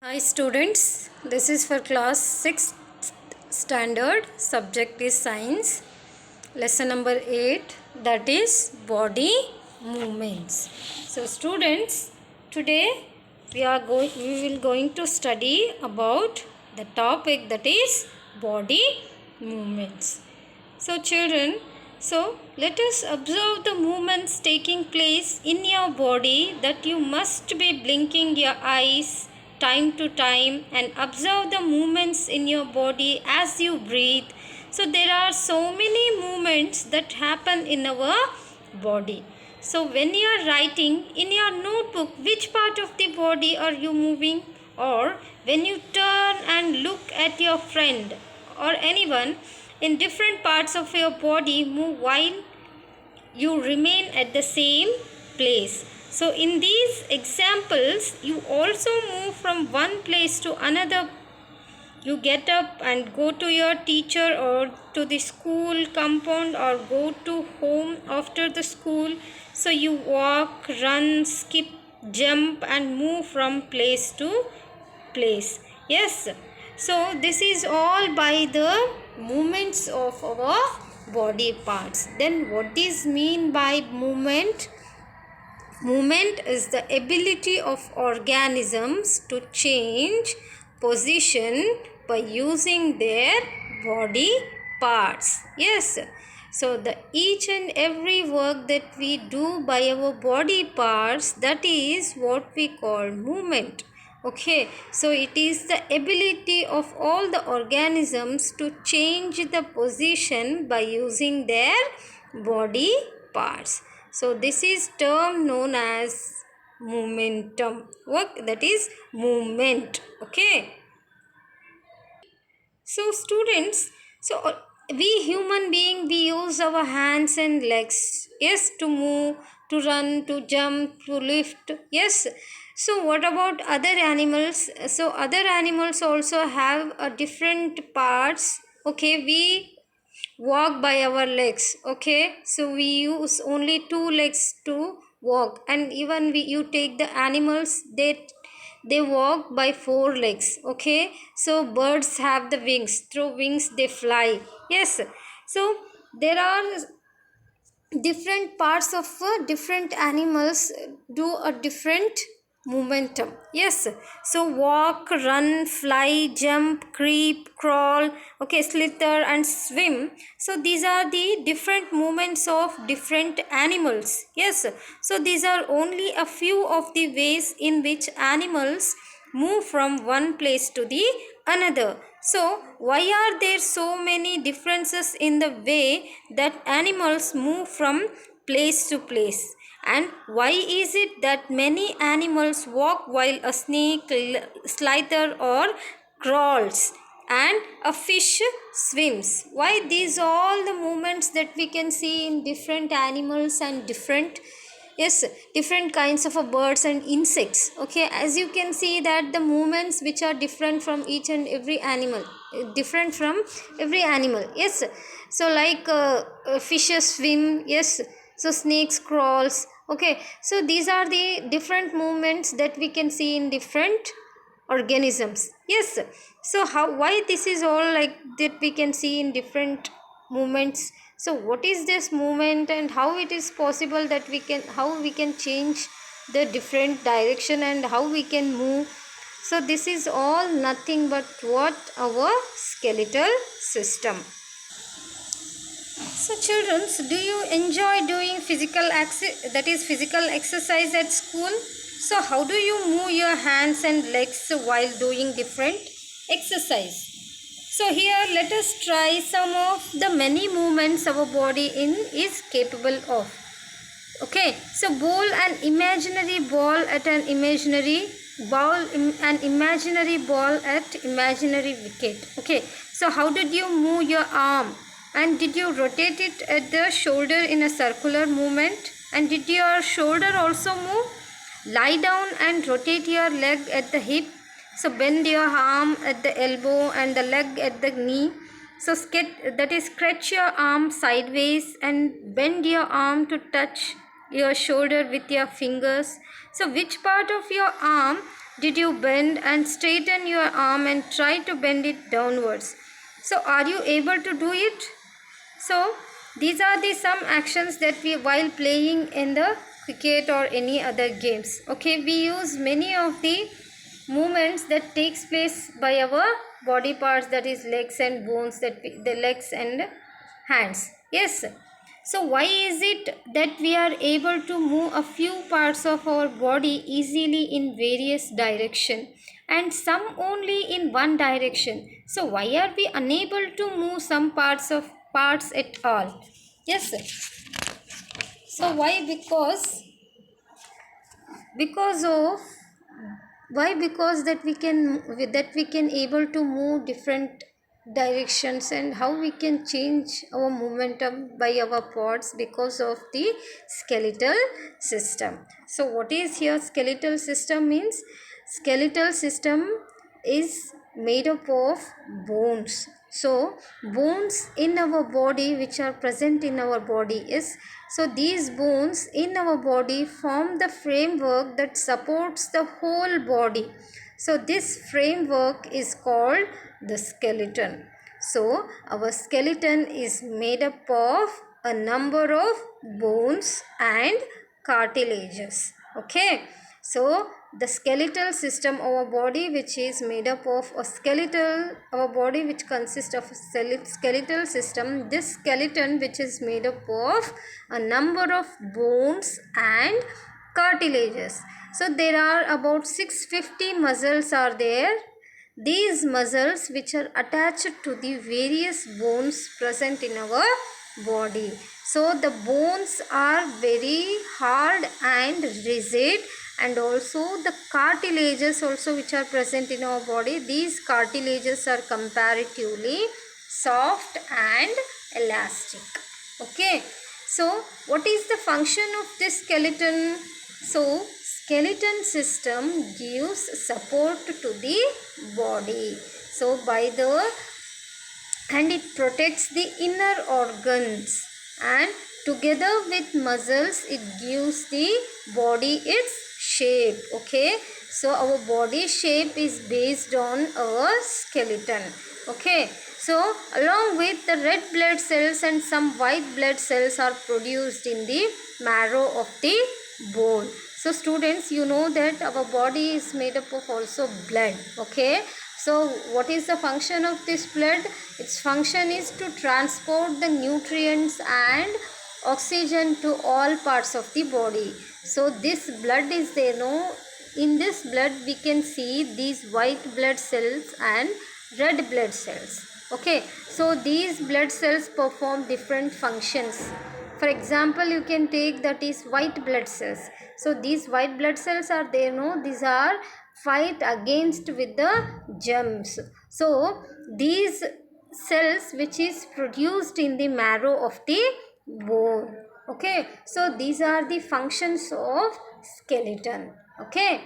Hi students, this is for class 6th standard, subject is science, lesson number 8, that is body movements. So students, today we will going to study about the topic that is body movements. So children, let us observe the movements taking place in your body, that you must be blinking your eyes time to time and observe the movements in your body as you breathe. So there are so many movements that happen in our body. So when you are writing in your notebook, which part of the body are you moving? Or when you turn and look at your friend or anyone, in different parts of your body move while you remain at the same place. So in these examples, you also move from one place to another. You get up and go to your teacher or to the school compound or go to home after the school. So you walk, run, skip, jump and move from place to place. Yes. So this is all by the movements of our body parts. Then what is mean by movement? Movement is the ability of organisms to change position by using their body parts. Yes. So the each and every work that we do by our body parts, that is what we call movement. Okay, so it is the ability of all the organisms to change the position by using their body parts. So this is term known as momentum. Work, that is movement. Okay. So students, we human being, we use our hands and legs, yes, to move, to run, to jump, to lift, yes. So what about other animals? So other animals also have a different parts. Okay, we walk by our legs. Okay, so we use only two legs to walk, and even you take the animals, they walk by four legs. Okay, so birds have the wings, through wings they fly. Yes, so there are different parts of different animals do a different momentum. Yes, so walk, run, fly, jump, creep, crawl, okay, slither and swim. So these are the different movements of different animals. Yes, so these are only a few of the ways in which animals move from one place to the another. So why are there so many differences in the way that animals move from place to place? And why is it that many animals walk while a snake slither or crawls and a fish swims? Why these all the movements that we can see in different animals and different, yes, different kinds of birds and insects. Okay, as you can see that the movements which are different from each and every animal, different from every animal. Yes, so like fishes swim. Yes, so snakes crawls. Okay, so these are the different movements that we can see in different organisms. Yes, so how, why this is all like that we can see in different movements? So what is this movement and how it is possible that we can, how we can change the different direction and how we can move? So this is all nothing but what, our skeletal system. So children, do you enjoy doing physical exercise at school? So how do you move your hands and legs while doing different exercise? So here let us try some of the many movements our body is capable of. Okay, so bowl an imaginary ball at an imaginary ball at imaginary wicket. Okay, so how did you move your arm? And did you rotate it at the shoulder in a circular movement? And did your shoulder also move? Lie down and rotate your leg at the hip. So bend your arm at the elbow and the leg at the knee. So stretch your arm sideways and bend your arm to touch your shoulder with your fingers. So which part of your arm Did you bend and straighten your arm and try to bend it downwards? So are you able to do it? So these are the some actions that we while playing in the cricket or any other games. Okay, we use many of the movements that takes place by our body parts, that is legs and bones, the legs and hands. Yes. So why is it that we are able to move a few parts of our body easily in various direction and some only in one direction? So why are we unable to move some parts at all? Yes. So why? Because of why? Because that we can able to move different directions, and how we can change our momentum by our parts because of the skeletal system. So what is here skeletal system means? Skeletal system is made up of bones. So bones in our body which are present in our body is, so these bones in our body form the framework that supports the whole body. So this framework is called the skeleton. So our skeleton is made up of a number of bones and cartilages. Okay. So the skeletal system of our body which is made up of a skeletal, our body which consists of a skeletal system, this skeleton which is made up of a number of bones and cartilages. So there are about 650 muscles are there. These muscles which are attached to the various bones present in our body. So the bones are very hard and rigid, and also the cartilages also which are present in our body, these cartilages are comparatively soft and elastic. Okay. So what is the function of this skeleton? So skeleton system gives support to the body. So by the, and it protects the inner organs, and together with muscles it gives the body its shape. Okay. So our body shape is based on a skeleton. Okay. So along with the red blood cells and some white blood cells are produced in the marrow of the bone. So students, you know that our body is made up of also blood. Okay. So what is the function of this blood? Its function is to transport the nutrients and oxygen to all parts of the body. So this blood is there. No, in this blood we can see these white blood cells and red blood cells. Okay. So these blood cells perform different functions. For example, you can take that is white blood cells. So these white blood cells are there. No, these are fight against with the germs. So these cells which is produced in the marrow of the bone. Okay. So these are the functions of skeleton. Okay.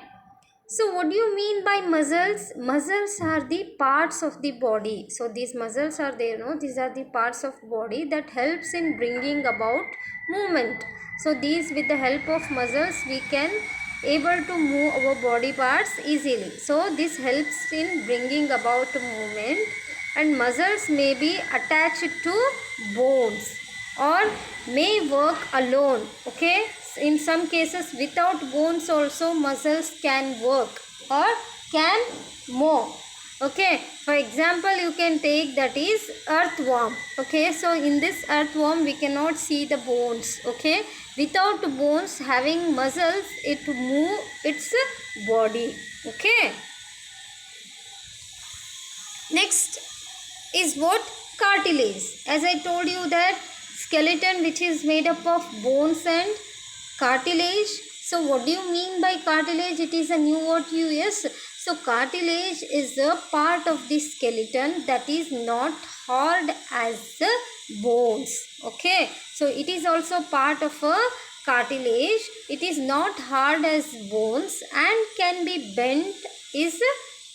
So what do you mean by muscles? Muscles are the parts of the body. So these muscles are there, no? These are the parts of body that helps in bringing about movement. So these, with the help of muscles we can able to move our body parts easily. So this helps in bringing about movement, and muscles may be attached to bones or may work alone. Okay. In some cases without bones also muscles can work or can move. Okay. For example, you can take that is earthworm. Okay. So in this earthworm we cannot see the bones. Okay. Without bones, having muscles, it move its body. Okay. Next is what? Cartilage. As I told you that skeleton which is made up of bones and cartilage. So what do you mean by cartilage? It is a new word you use. So cartilage is a part of the skeleton that is not hard as the bones. Okay. So it is also part of a cartilage. It is not hard as bones and can be bent is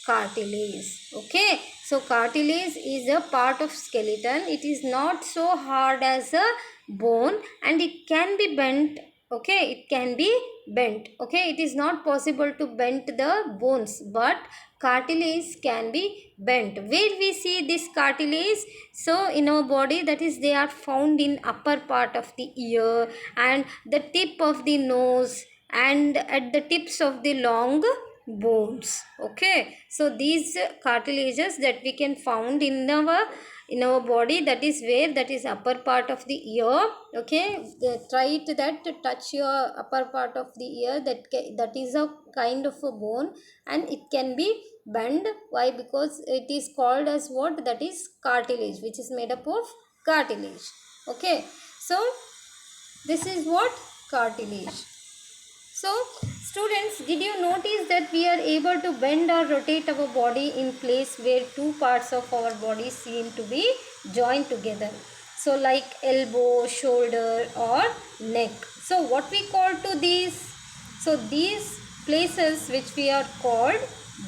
cartilage. Okay. So cartilage is a part of skeleton. It is not so hard as a bone and it can be bent. Okay. It can be bent. Okay, it is not possible to bend the bones, but cartilage can be bent. Where we see this cartilage? So in our body, that is, they are found in upper part of the ear and the tip of the nose and at the tips of the long bones. Okay, so these cartilages that we can found in our body, that is where, that is upper part of the ear. Okay, try it, that touch your upper part of the ear, that is a kind of a bone, and it can be bent. Why? Because it is called as what? That is cartilage, which is made up of cartilage. Okay, so this is what? Cartilage. So, students, did you notice that we are able to bend or rotate our body in place where two parts of our body seem to be joined together? So, like elbow, shoulder or neck. So, what we call to these? So, these places which we are called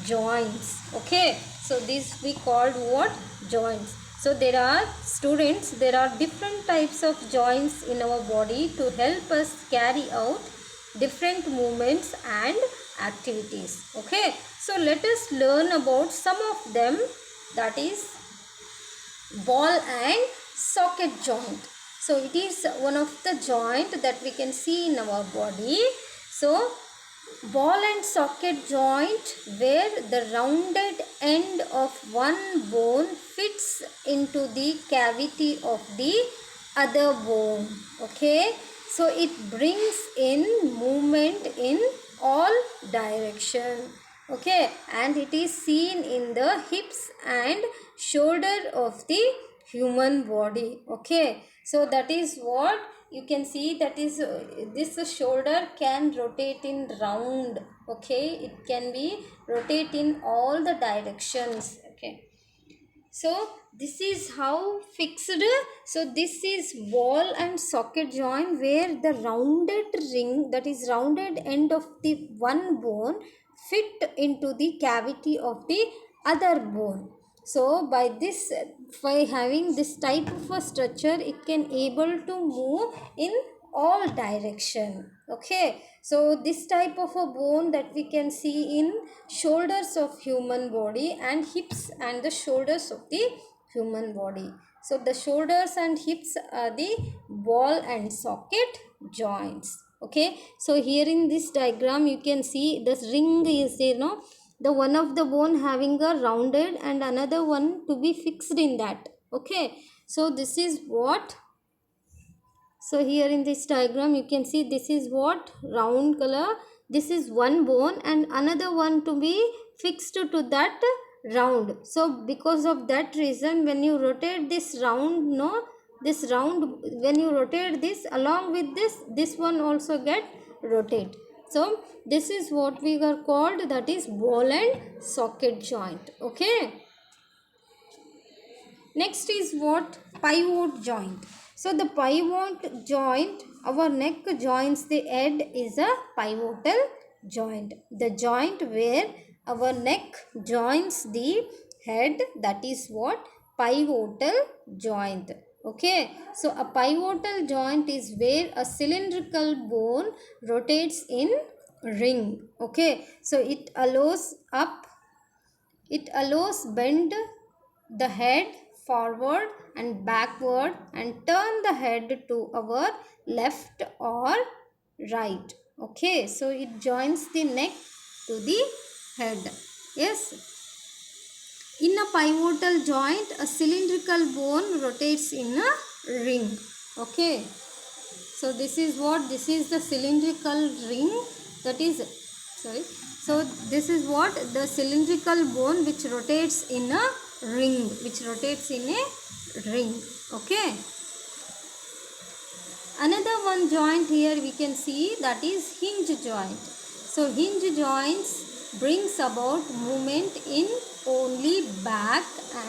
joints. Okay. So, this we called what? Joints. So, there are, students, there are different types of joints in our body to help us carry out different movements and activities. Okay, so let us learn about some of them, that is ball and socket joint. So it is one of the joint that we can see in our body. So ball and socket joint, where the rounded end of one bone fits into the cavity of the other bone. Okay, so it brings in movement in all direction. Okay, and it is seen in the hips and shoulder of the human body. Okay, so that is what you can see, that is this shoulder can rotate in round. Okay, it can be rotate in all the directions. Okay, so this is how fixed. So this is ball and socket joint, where the rounded ring, that is rounded end of the one bone fit into the cavity of the other bone. So by this, by having this type of a structure, it can able to move in all direction. Okay, so this type of a bone that we can see in shoulders of human body and hips and the shoulders of the human body. So the shoulders and hips are the ball and socket joints. Okay, so here in this diagram you can see this ring is there, no, the one of the bone having a rounded and another one to be fixed in that. Okay, so this is what. So here in this diagram you can see this is what? Round color. This is one bone and another one to be fixed to that round. So because of that reason, when you rotate this round, no, this round, when you rotate this along with this one also get rotate. So this is what we are called, that is ball and socket joint. Okay. Next is what? Pivot joint. So the pivot joint, our neck joins the head, is a pivotal joint. The joint where our neck joins the head, that is what? Pivotal joint. Okay, so a pivotal joint is where a cylindrical bone rotates in ring. Okay, so it allows bend the head forward and backward and turn the head to our left or right. Okay, so it joins the neck to the head. Yes, in a pivotal joint, a cylindrical bone rotates in a ring. Okay, so this is what? This is the cylindrical ring, that is, sorry, so this is what? The cylindrical bone which rotates in a ring, Okay, another one joint here we can see, that is hinge joint. So hinge joints brings about movement in only back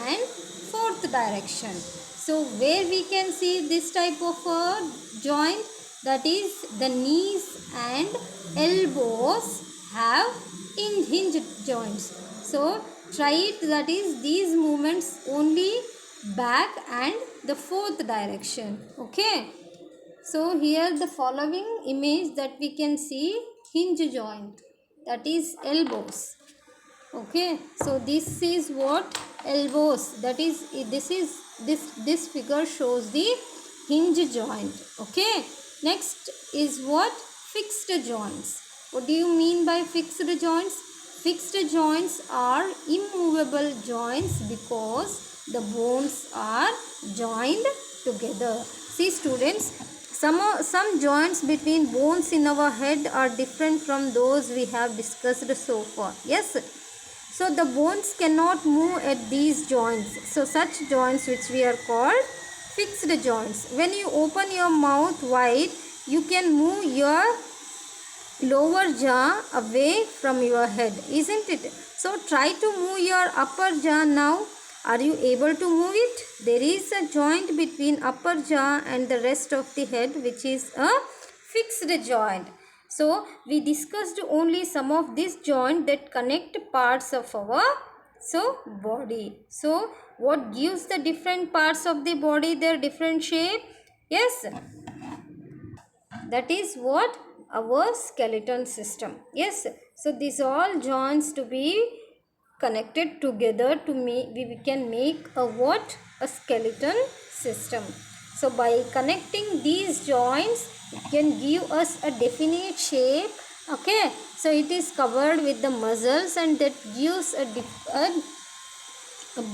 and forth direction. So where we can see this type of a joint, that is the knees and elbows have hinge joints. So try it, that is these movements only back and the fourth direction. Okay, so here the following image that we can see, hinge joint, that is elbows. Okay, so this is what elbows, that is this figure shows the hinge joint. Okay, next is what fixed joints. What do you mean by fixed joints? Fixed joints are immovable joints because the bones are joined together. See students, some joints between bones in our head are different from those we have discussed so far. Yes, so the bones cannot move at these joints. So such joints which we are called fixed joints. When you open your mouth wide, you can move your lower jaw away from your head, isn't it? So try to move your upper jaw now. Are you able to move it? There is a joint between upper jaw and the rest of the head which is a fixed joint. So we discussed only some of these joints that connect parts of our body. So what gives the different parts of the body their different shape? Yes, that is what our skeleton system. Yes, so these all joints to be connected together to make we can make a what, a skeleton system. So by connecting these joints it can give us a definite shape. Okay, so it is covered with the muscles and that gives a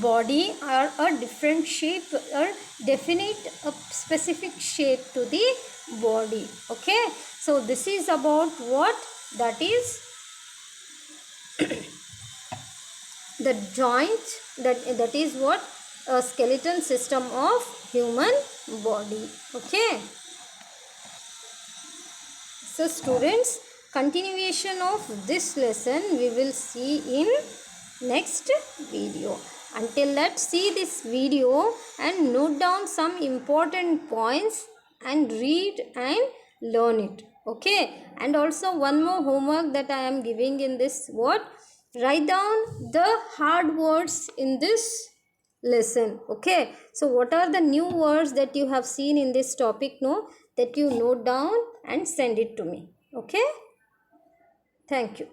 body or a different shape or definite a specific shape to the body. Okay, so this is about what, that is the joint, that is what, a skeleton system of human body. Okay, so students, continuation of this lesson we will see in next video. Until that, see this video and note down some important points and read and learn it. Okay, and also one more homework that I am giving in this, what, write down the hard words in this lesson. Okay, so what are the new words that you have seen in this topic, no, that you note down and send it to me. Okay, thank you.